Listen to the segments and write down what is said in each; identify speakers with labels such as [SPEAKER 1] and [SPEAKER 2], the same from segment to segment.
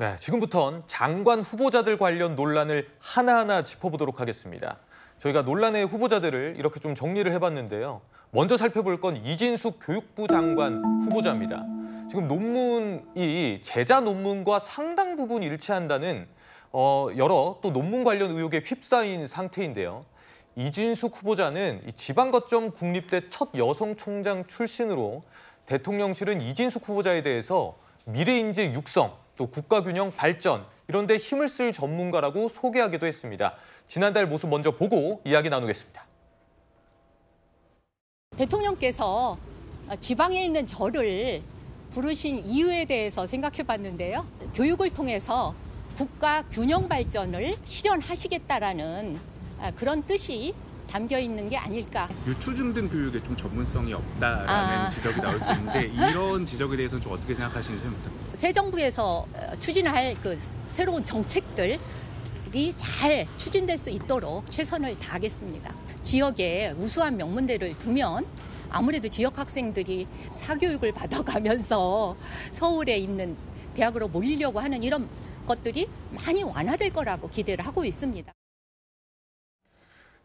[SPEAKER 1] 네, 지금부턴 장관 후보자들 관련 논란을 하나하나 짚어보도록 하겠습니다. 저희가 논란의 후보자들을 이렇게 좀 정리를 해봤는데요. 먼저 살펴볼 건 이진숙 교육부 장관 후보자입니다. 지금 논문이 제자 논문과 상당 부분 일치한다는 여러 또 논문 관련 의혹에 휩싸인 상태인데요. 이진숙 후보자는 지방거점 국립대 첫 여성 총장 출신으로 대통령실은 이진숙 후보자에 대해서 미래인재 육성, 또 국가균형 발전 이런 데 힘을 쓸 전문가라고 소개하기도 했습니다. 지난달 모습 먼저 보고 이야기 나누겠습니다.
[SPEAKER 2] 대통령께서 지방에 있는 저를 부르신 이유에 대해서 생각해 봤는데요. 교육을 통해서 국가 균형 발전을 실현하시겠다라는 그런 뜻이 담겨 있는 게 아닐까.
[SPEAKER 3] 유초중등 교육에 좀 전문성이 없다라는 지적이 나올 수 있는데 이런 지적에 대해서는 좀 어떻게 생각하시는지 부탁드립니다.
[SPEAKER 2] 새 정부에서 추진할 그 새로운 정책들이 잘 추진될 수 있도록 최선을 다하겠습니다. 지역에 우수한 명문대를 두면 아무래도 지역 학생들이 사교육을 받아가면서 서울에 있는 대학으로 몰리려고 하는 이런 것들이 많이 완화될 거라고 기대를 하고 있습니다.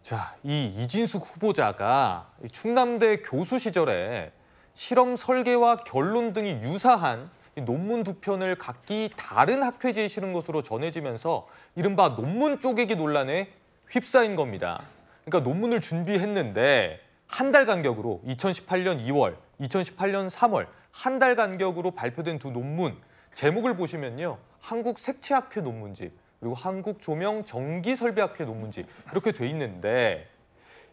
[SPEAKER 1] 자, 이 이진숙 후보자가 충남대 교수 시절에 실험 설계와 결론 등이 유사한 논문 두 편을 각기 다른 학회지에 실은 것으로 전해지면서 이른바 논문 쪼개기 논란에 휩싸인 겁니다. 그러니까 논문을 준비했는데 한 달 간격으로 2018년 2월, 2018년 3월 한 달 간격으로 발표된 두 논문 제목을 보시면요. 한국색채학회 논문집 그리고 한국조명전기설비학회 논문집 이렇게 돼 있는데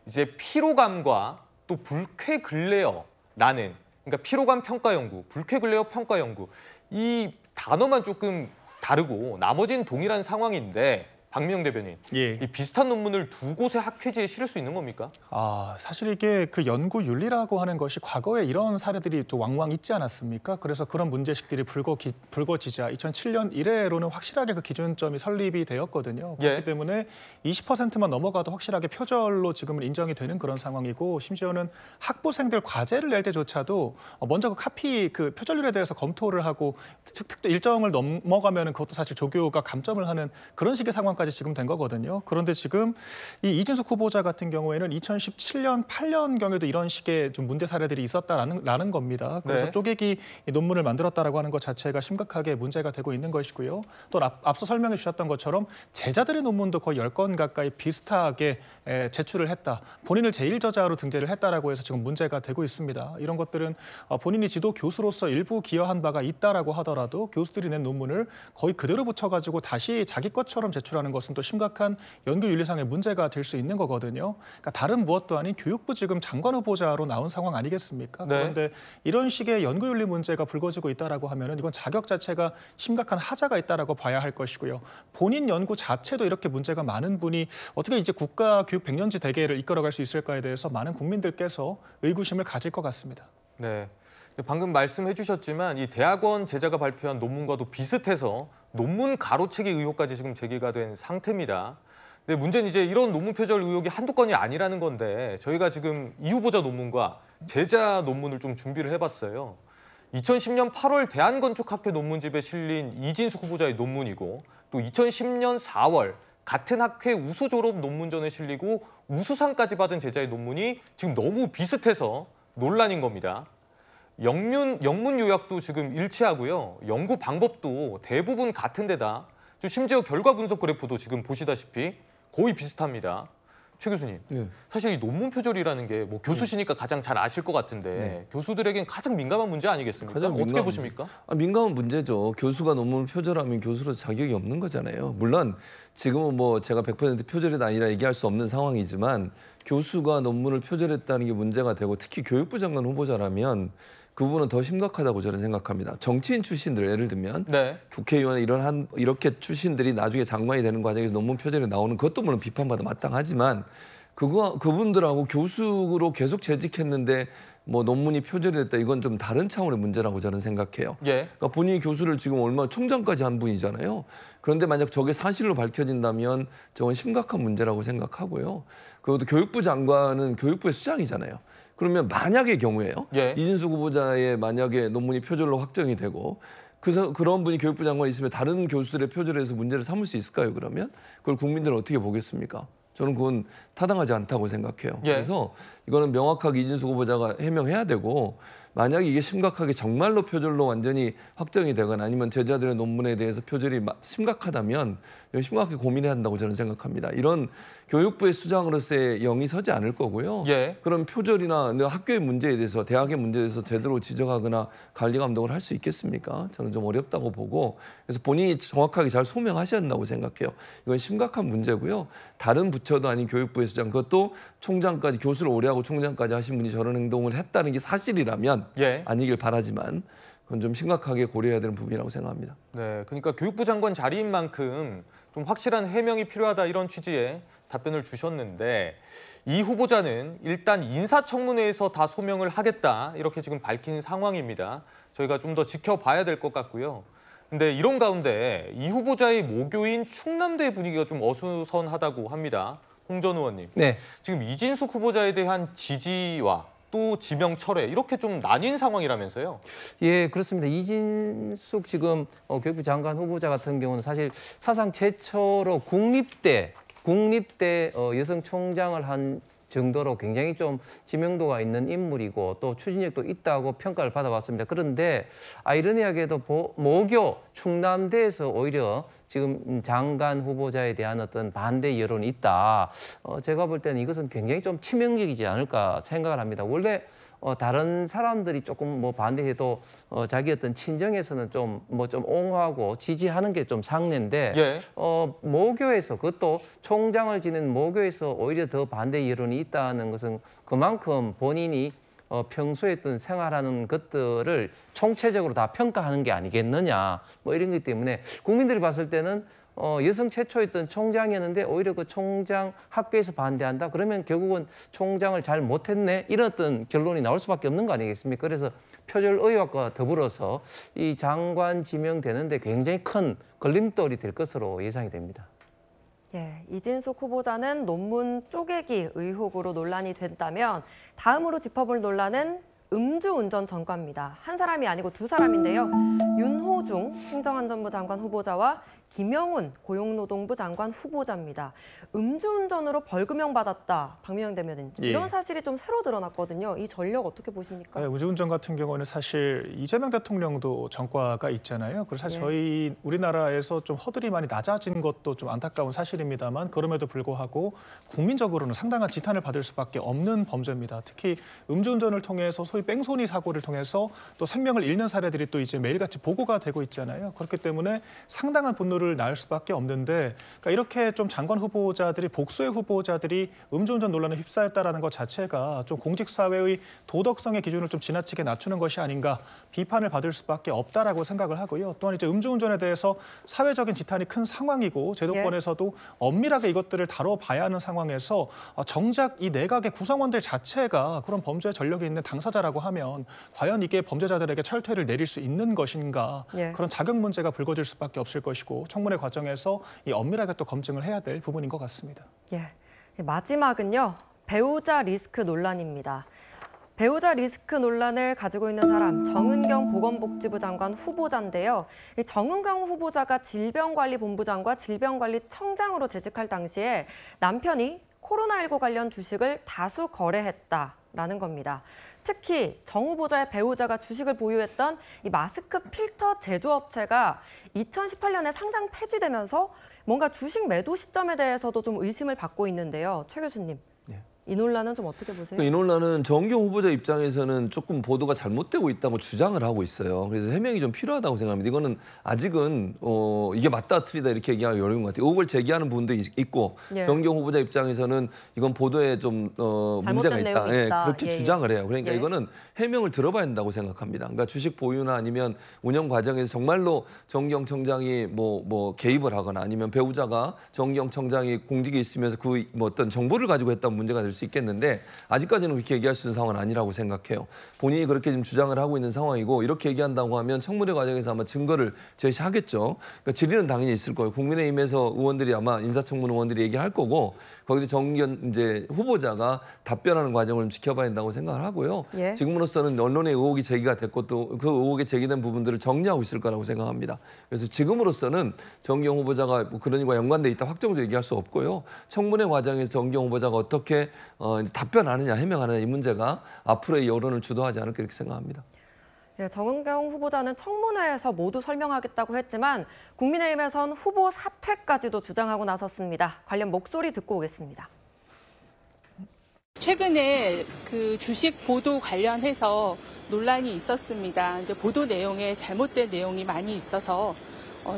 [SPEAKER 1] 이제 피로감과 또 불쾌근레어라는 그러니까 피로감 평가 연구, 불쾌근레어 평가 연구 이 단어만 조금 다르고 나머지는 동일한 상황인데 박민영 대변인,
[SPEAKER 4] 예.
[SPEAKER 1] 이 비슷한 논문을 두 곳의 학회지에 실을 수 있는 겁니까?
[SPEAKER 4] 사실 이게 그 연구윤리라고 하는 것이 과거에 이런 사례들이 좀 왕왕 있지 않았습니까? 그래서 그런 문제식들이 불거지자 2007년 이래로는 확실하게 그 기준점이 설립이 되었거든요.
[SPEAKER 1] 예.
[SPEAKER 4] 그렇기 때문에 20%만 넘어가도 확실하게 표절로 지금은 인정이 되는 그런 상황이고 심지어는 학부생들 과제를 낼 때조차도 먼저 그 표절률에 대해서 검토를 하고 특정 일정을 넘어가면 그것도 사실 조교가 감점을 하는 그런 식의 상황까지 지금 된 거거든요. 그런데 지금 이 이진숙 후보자 같은 경우에는 2017년, 8년경에도 이런 식의 좀 문제 사례들이 있었다라는 겁니다. 그래서
[SPEAKER 1] 네.
[SPEAKER 4] 쪼개기 논문을 만들었다라고 하는 것 자체가 심각하게 문제가 되고 있는 것이고요. 또 앞서 설명해 주셨던 것처럼 제자들의 논문도 거의 10건 가까이 비슷하게 제출을 했다. 본인을 제1저자로 등재를 했다라고 해서 지금 문제가 되고 있습니다. 이런 것들은 본인이 지도 교수로서 일부 기여한 바가 있다라고 하더라도 교수들이 낸 논문을 거의 그대로 붙여가지고 다시 자기 것처럼 제출하는 것은 또 심각한 연구윤리상의 문제가 될 수 있는 거거든요. 그러니까 다른 무엇도 아닌 교육부 지금 장관 후보자로 나온 상황 아니겠습니까?
[SPEAKER 1] 네.
[SPEAKER 4] 그런데 이런 식의 연구윤리 문제가 불거지고 있다라고 하면은 이건 자격 자체가 심각한 하자가 있다라고 봐야 할 것이고요. 본인 연구 자체도 이렇게 문제가 많은 분이 어떻게 이제 국가 교육 100년지 대계를 이끌어갈 수 있을까에 대해서 많은 국민들께서 의구심을 가질 것 같습니다.
[SPEAKER 1] 네. 방금 말씀해 주셨지만 이 대학원 제자가 발표한 논문과도 비슷해서 논문 가로채기 의혹까지 지금 제기가 된 상태입니다. 근데 문제는 이제 이런 논문 표절 의혹이 한두 건이 아니라는 건데 저희가 지금 이 후보자 논문과 제자 논문을 좀 준비를 해봤어요. 2010년 8월 대한건축학회 논문집에 실린 이진숙 후보자의 논문이고 또 2010년 4월 같은 학회 우수 졸업 논문전에 실리고 우수상까지 받은 제자의 논문이 지금 너무 비슷해서 논란인 겁니다. 영문 요약도 지금 일치하고요. 연구 방법도 대부분 같은 데다 심지어 결과 분석 그래프도 지금 보시다시피 거의 비슷합니다. 최 교수님,
[SPEAKER 5] 네.
[SPEAKER 1] 사실 이 논문 표절이라는 게 뭐 교수시니까 가장 잘 아실 것 같은데 교수들에겐 가장 민감한 문제 아니겠습니까? 어떻게 보십니까?
[SPEAKER 5] 민감한 문제죠. 교수가 논문을 표절하면 교수로서 자격이 없는 거잖아요. 물론 지금은 뭐 제가 100% 표절이다 아니라 얘기할 수 없는 상황이지만 교수가 논문을 표절했다는 게 문제가 되고 특히 교육부 장관 후보자라면 그 부분은 더 심각하다고 저는 생각합니다. 정치인 출신들 예를 들면
[SPEAKER 1] 네.
[SPEAKER 5] 국회의원 이렇게 출신들이 나중에 장관이 되는 과정에서 논문 표절이 나오는 것도 물론 비판받아 마땅하지만 그분들하고 교수로 계속 재직했는데 뭐 논문이 표절이 됐다 이건 좀 다른 차원의 문제라고 저는 생각해요.
[SPEAKER 1] 예.
[SPEAKER 5] 그러니까 본인이 교수를 지금 얼마 총장까지 한 분이잖아요. 그런데 만약 저게 사실로 밝혀진다면 저건 심각한 문제라고 생각하고요. 그것도 교육부 장관은 교육부의 수장이잖아요. 그러면 만약의 경우에요.
[SPEAKER 1] 예.
[SPEAKER 5] 이진숙 후보자의 만약에 논문이 표절로 확정이 되고 그런 분이 교육부 장관이 있으면 다른 교수들의 표절에서 문제를 삼을 수 있을까요? 그러면 그걸 국민들은 어떻게 보겠습니까? 저는 그건 타당하지 않다고 생각해요.
[SPEAKER 1] 예.
[SPEAKER 5] 그래서 이거는 명확하게 이진숙 후보자가 해명해야 되고 만약에 이게 심각하게 정말로 표절로 완전히 확정이 되거나 아니면 제자들의 논문에 대해서 표절이 심각하다면 심각하게 고민해야 한다고 저는 생각합니다. 이런 교육부의 수장으로서의 영이 서지 않을 거고요.
[SPEAKER 1] 예.
[SPEAKER 5] 그런 표절이나 학교의 문제에 대해서 대학의 문제에 대해서 제대로 지적하거나 관리 감독을 할 수 있겠습니까? 저는 좀 어렵다고 보고 그래서 본인이 정확하게 잘 소명하셔야 한다고 생각해요. 이건 심각한 문제고요. 다른 부처도 아닌 교육부의 수장 그것도 총장까지 교수를 오래 하고 총장까지 하신 분이 저런 행동을 했다는 게 사실이라면
[SPEAKER 1] 예.
[SPEAKER 5] 아니길 바라지만 그건 좀 심각하게 고려해야 되는 부분이라고 생각합니다.
[SPEAKER 1] 네, 그러니까 교육부 장관 자리인 만큼 좀 확실한 해명이 필요하다 이런 취지의 답변을 주셨는데 이 후보자는 일단 인사청문회에서 다 소명을 하겠다 이렇게 지금 밝힌 상황입니다. 저희가 좀 더 지켜봐야 될 것 같고요. 근데 이런 가운데 이 후보자의 모교인 충남대 분위기가 좀 어수선하다고 합니다. 홍 전 의원님.
[SPEAKER 6] 네.
[SPEAKER 1] 지금 이진숙 후보자에 대한 지지와 또 지명 철회 이렇게 좀 나뉜 상황이라면서요?
[SPEAKER 6] 예, 그렇습니다. 이진숙 지금 교육부 장관 후보자 같은 경우는 사실 사상 최초로 국립대 여성 총장을 한 정도로 굉장히 좀 지명도가 있는 인물이고 또 추진력도 있다고 평가를 받아왔습니다. 그런데 아이러니하게도 모교 충남대에서 오히려 지금 장관 후보자에 대한 어떤 반대 여론이 있다. 제가 볼 때는 이것은 굉장히 좀 치명적이지 않을까 생각을 합니다. 원래 다른 사람들이 조금 뭐 반대해도 자기 어떤 친정에서는 좀 옹호하고 지지하는 게 좀 상례인데
[SPEAKER 1] 예.
[SPEAKER 6] 모교에서 그것도 총장을 지낸 모교에서 오히려 더 반대 여론이 있다는 것은 그만큼 본인이 평소에 어떤 생활하는 것들을 총체적으로 다 평가하는 게 아니겠느냐 뭐 이런 것 때문에 국민들이 봤을 때는 여성 최초였던 총장이었는데 오히려 그 총장 학교에서 반대한다? 그러면 결국은 총장을 잘 못했네? 이런 어떤 결론이 나올 수밖에 없는 거 아니겠습니까? 그래서 표절 의혹과 더불어서 이 장관 지명되는데 굉장히 큰 걸림돌이 될 것으로 예상이 됩니다.
[SPEAKER 7] 예, 이진숙 후보자는 논문 쪼개기 의혹으로 논란이 된다면 다음으로 짚어볼 논란은 음주운전 전과입니다. 한 사람이 아니고 두 사람인데요. 윤호중 행정안전부 장관 후보자와 김영훈 고용노동부 장관 후보자입니다. 음주운전으로 벌금형 받았다. 박미영 대변인. 이런 사실이 좀 새로 드러났거든요. 이 전력 어떻게 보십니까?
[SPEAKER 4] 네, 음주운전 같은 경우는 사실 이재명 대통령도 전과가 있잖아요. 그래서 사실 저희 우리나라에서 좀 허들이 많이 낮아진 것도 좀 안타까운 사실입니다만 그럼에도 불구하고 국민적으로는 상당한 지탄을 받을 수밖에 없는 범죄입니다. 특히 음주운전을 통해서 소위 뺑소니 사고를 통해서 또 생명을 잃는 사례들이 또 이제 매일같이 보고가 되고 있잖아요. 그렇기 때문에 상당한 분노를 낳을 수밖에 없는데 그러니까 이렇게 좀 장관 후보자들이 복수의 후보자들이 음주운전 논란에 휩싸였다라는 것 자체가 좀 공직사회의 도덕성의 기준을 좀 지나치게 낮추는 것이 아닌가 비판을 받을 수밖에 없다라고 생각을 하고요. 또한 이제 음주운전에 대해서 사회적인 지탄이 큰 상황이고 제도권에서도 엄밀하게 이것들을 다뤄봐야 하는 상황에서 정작 이 내각의 구성원들 자체가 그런 범죄 전력이 있는 당사자라고 하면 과연 이게 범죄자들에게 철퇴를 내릴 수 있는 것인가 그런 자격 문제가 불거질 수밖에 없을 것이고 청문회 과정에서 이 엄밀하게 또 검증을 해야 될 부분인 것 같습니다.
[SPEAKER 7] 예, 마지막은요. 배우자 리스크 논란입니다. 배우자 리스크 논란을 가지고 있는 사람 정은경 보건복지부 장관 후보자인데요. 이 정은경 후보자가 질병관리본부장과 질병관리청장으로 재직할 당시에 남편이 코로나19 관련 주식을 다수 거래했다라는 겁니다. 특히 정 후보자의 배우자가 주식을 보유했던 이 마스크 필터 제조업체가 2018년에 상장 폐지되면서 뭔가 주식 매도 시점에 대해서도 좀 의심을 받고 있는데요. 최 교수님. 이 논란은 좀 어떻게 보세요?
[SPEAKER 5] 이 논란은 정은경 후보자 입장에서는 조금 보도가 잘못되고 있다고 주장을 하고 있어요. 그래서 해명이 좀 필요하다고 생각합니다. 이거는 아직은 이게 맞다 틀리다 이렇게 얘기하기 어려운 것 같아요. 의혹을 제기하는 부분도 있고 정은경 후보자 입장에서는 이건 보도에 좀 문제가 있다. 그렇게 주장을 해요. 그러니까 이거는 해명을 들어봐야 한다고 생각합니다. 그러니까 주식 보유나 아니면 운영 과정에서 정말로 정은경 청장이 뭐 개입을 하거나 아니면 배우자가 정은경 청장이 공직에 있으면서 그 어떤 정보를 가지고 했던 문제가 될 수 있겠는데 아직까지는 그렇게 얘기할 수 있는 상황은 아니라고 생각해요. 본인이 그렇게 지금 주장을 하고 있는 상황이고 이렇게 얘기한다고 하면 청문회 과정에서 아마 증거를 제시하겠죠. 그러니까 질의는 당연히 있을 거예요. 국민의힘에서 의원들이 아마 인사청문 의원들이 얘기할 거고 거기서 정의견 이제 후보자가 답변하는 과정을 좀 지켜봐야 된다고 생각을 하고요.
[SPEAKER 7] 예.
[SPEAKER 5] 지금으로서는 언론의 의혹이 제기가 됐고 또 그 의혹에 제기된 부분들을 정리하고 있을 거라고 생각합니다. 그래서 지금으로서는 정의경 후보자가 뭐 그런 일과 연관돼 있다 확정적으로 얘기할 수 없고요. 청문회 과정에서 정의경 후보자가 어떻게 이제 답변하느냐 해명하느냐 이 문제가 앞으로의 여론을 주도하지 않을까 이렇게 생각합니다.
[SPEAKER 7] 예, 정은경 후보자는 청문회에서 모두 설명하겠다고 했지만 국민의힘에선 후보 사퇴까지도 주장하고 나섰습니다. 관련 목소리 듣고 오겠습니다.
[SPEAKER 8] 최근에 그 주식 보도 관련해서 논란이 있었습니다. 근데 보도 내용에 잘못된 내용이 많이 있어서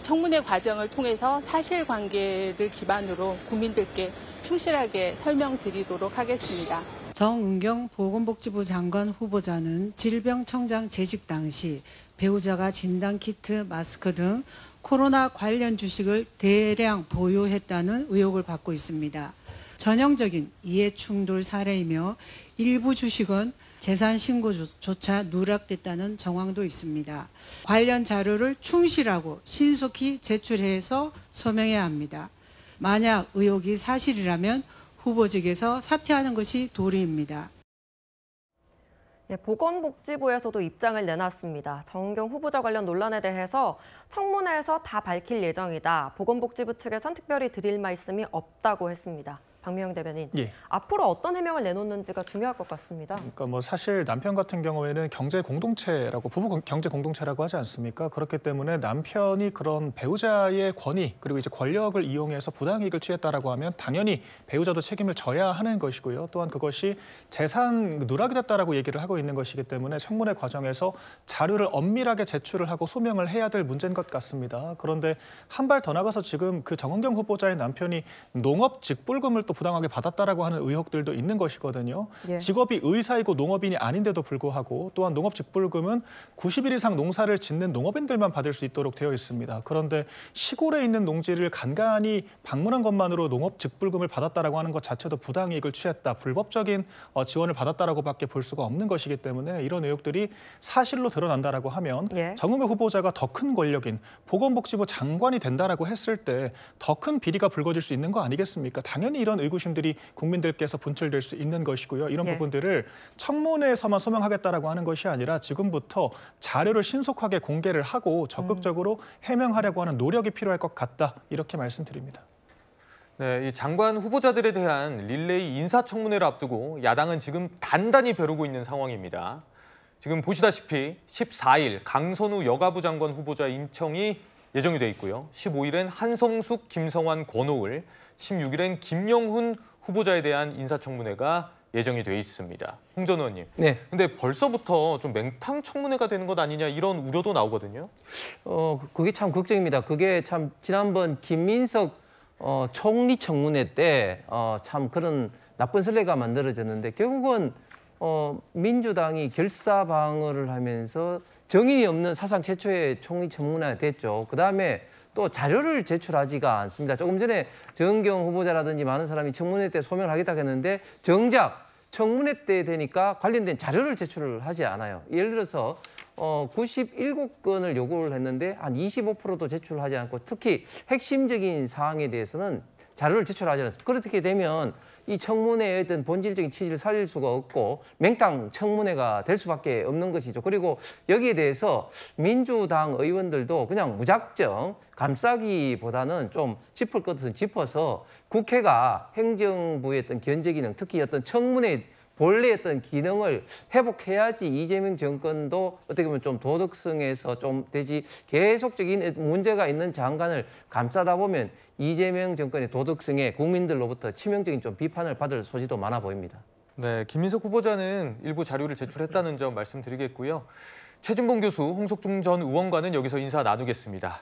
[SPEAKER 8] 청문회 과정을 통해서 사실관계를 기반으로 국민들께 충실하게 설명드리도록 하겠습니다.
[SPEAKER 9] 정은경 보건복지부 장관 후보자는 질병청장 재직 당시 배우자가 진단키트, 마스크 등 코로나 관련 주식을 대량 보유했다는 의혹을 받고 있습니다. 전형적인 이해충돌 사례이며 일부 주식은 재산 신고조차 누락됐다는 정황도 있습니다. 관련 자료를 충실하고 신속히 제출해서 소명해야 합니다. 만약 의혹이 사실이라면 후보직에서 사퇴하는 것이 도리입니다.
[SPEAKER 7] 예, 보건복지부에서도 입장을 내놨습니다. 정은경 후보자 관련 논란에 대해서 청문회에서 다 밝힐 예정이다. 보건복지부 측에선 특별히 드릴 말씀이 없다고 했습니다. 박미영 대변인,
[SPEAKER 4] 예.
[SPEAKER 7] 앞으로 어떤 해명을 내놓는지가 중요할 것 같습니다.
[SPEAKER 4] 그러니까 뭐 사실 남편 같은 경우에는 경제 공동체라고 부부 경제 공동체라고 하지 않습니까? 그렇기 때문에 남편이 그런 배우자의 권위 그리고 이제 권력을 이용해서 부당이익을 취했다라고 하면 당연히 배우자도 책임을 져야 하는 것이고요. 또한 그것이 재산 누락이 됐다라고 얘기를 하고 있는 것이기 때문에 청문회 과정에서 자료를 엄밀하게 제출을 하고 소명을 해야 될 문제인 것 같습니다. 그런데 한 발 더 나가서 지금 그 정은경 후보자의 남편이 농업 직불금을 또 부당하게 받았다라고 하는 의혹들도 있는 것이거든요.
[SPEAKER 7] 예.
[SPEAKER 4] 직업이 의사이고 농업인이 아닌데도 불구하고 또한 농업 직불금은 90일 이상 농사를 짓는 농업인들만 받을 수 있도록 되어 있습니다. 그런데 시골에 있는 농지를 간간히 방문한 것만으로 농업 직불금을 받았다라고 하는 것 자체도 부당이익을 취했다, 불법적인 지원을 받았다라고밖에 볼 수가 없는 것이기 때문에 이런 의혹들이 사실로 드러난다라고 하면
[SPEAKER 7] 예.
[SPEAKER 4] 정은경 후보자가 더 큰 권력인 보건복지부 장관이 된다라고 했을 때 더 큰 비리가 불거질 수 있는 거 아니겠습니까? 당연히 이런 의구심들이 국민들께서 분출될 수 있는 것이고요. 이런
[SPEAKER 7] 예.
[SPEAKER 4] 부분들을 청문회에서만 소명하겠다라고 하는 것이 아니라 지금부터 자료를 신속하게 공개를 하고 적극적으로 해명하려고 하는 노력이 필요할 것 같다. 이렇게 말씀드립니다.
[SPEAKER 1] 네, 이 장관 후보자들에 대한 릴레이 인사청문회를 앞두고 야당은 지금 단단히 벼르고 있는 상황입니다. 지금 보시다시피 14일 강선우 여가부 장관 후보자 임청이 예정이 돼 있고요. 15일엔 한성숙, 김성환, 권오을, 16일엔 김영훈 후보자에 대한 인사청문회가 예정이 돼 있습니다. 홍 전 의원님.
[SPEAKER 6] 네.
[SPEAKER 1] 근데 벌써부터 좀 맹탕 청문회가 되는 것 아니냐 이런 우려도 나오거든요.
[SPEAKER 6] 그게 참 걱정입니다. 그게 참 지난번 김민석 총리 청문회 때 참 그런 나쁜 선례가 만들어졌는데 결국은 민주당이 결사방어를 하면서 정인이 없는 사상 최초의 총리 청문회가 됐죠. 그다음에 또 자료를 제출하지가 않습니다. 조금 전에 정은경 후보자라든지 많은 사람이 청문회 때 소명을 하겠다고 했는데 정작 청문회 때 되니까 관련된 자료를 제출을 하지 않아요. 예를 들어서 97건을 요구를 했는데 한 25%도 제출하지 않고 특히 핵심적인 사항에 대해서는 자료를 제출하지 않았습니다. 그렇게 되면 이 청문회의 어떤 본질적인 취지를 살릴 수가 없고 맹탕 청문회가 될 수밖에 없는 것이죠. 그리고 여기에 대해서 민주당 의원들도 그냥 무작정 감싸기보다는 좀 짚을 것은 짚어서 국회가 행정부의 어떤 견제 기능, 특히 어떤 청문회 본래 어떤 기능을 회복해야지 이재명 정권도 어떻게 보면 좀 도덕성에서 좀 되지 계속적인 문제가 있는 장관을 감싸다 보면 이재명 정권의 도덕성에 국민들로부터 치명적인 좀 비판을 받을 소지도 많아 보입니다.
[SPEAKER 1] 네, 김민석 후보자는 일부 자료를 제출했다는 점 말씀드리겠고요. 최진봉 교수, 홍석중 전 의원과는 여기서 인사 나누겠습니다.